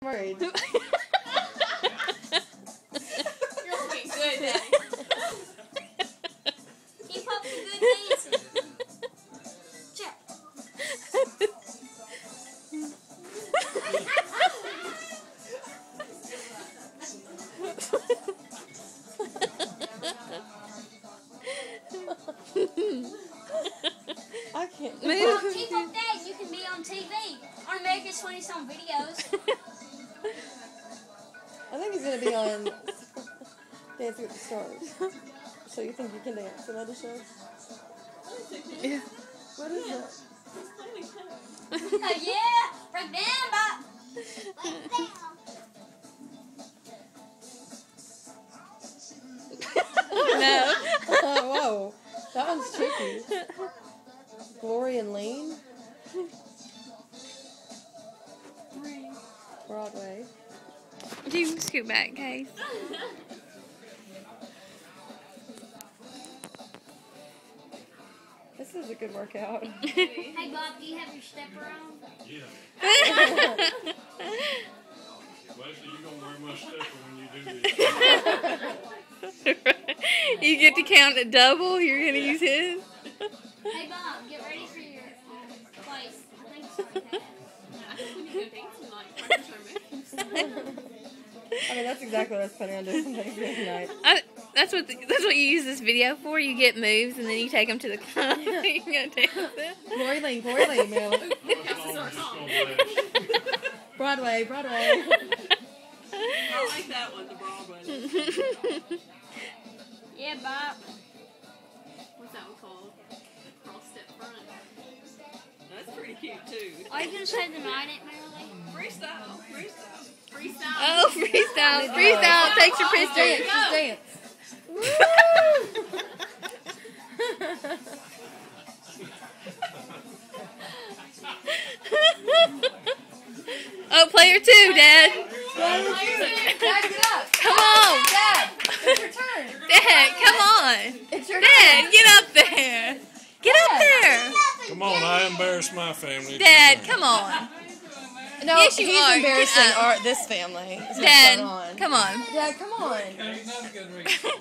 Worried. You're looking good, Daddy. Keep up the good dancing. Check. I can't. Well, keep up that. You can be on TV. On America's Funniest Home Videos. I think he's gonna be on Dancing with the Stars. So you think you can dance in other shows? Yeah. What is that? Yeah. Break down, Bob. Break down. No. Whoa. That one's tricky. Glory and Lane? Broadway. You can scoot back, Case. This is a good workout. Hey, Bob, do you have your stepper on? Yeah. Leslie, you gonna wear my stepper when you do this. You get to count at double. You're gonna use his. Hey, Bob, get ready for your place. I think it's like that. I think we need to go dancing like practice our moves. I mean, that's exactly what I was planning on doing Thanksgiving night. That's what you use this video for. You get moves and then you take them to the club. You go dance it. Glory Lane, man. Broadway. I like that one, the Broadway. Yeah, Bob. What's that one called? Cross step front. That's pretty cute too. Are you going to say the night at Merrily? Freestyle. Oh, freestyle takes your picture. Just dance. Oh, player 2, Dad. Dad, get up. Come on. Dad, it's your turn. Dad, come on. It's your Dad, turn. get up there. Get up there. Come on, I embarrassed my family. Dad, come on. No, Yes, you he's are. embarrassing Get up. this family. Is what's Dad, going on. come on. Dad, come on. Ain't nothing good reason.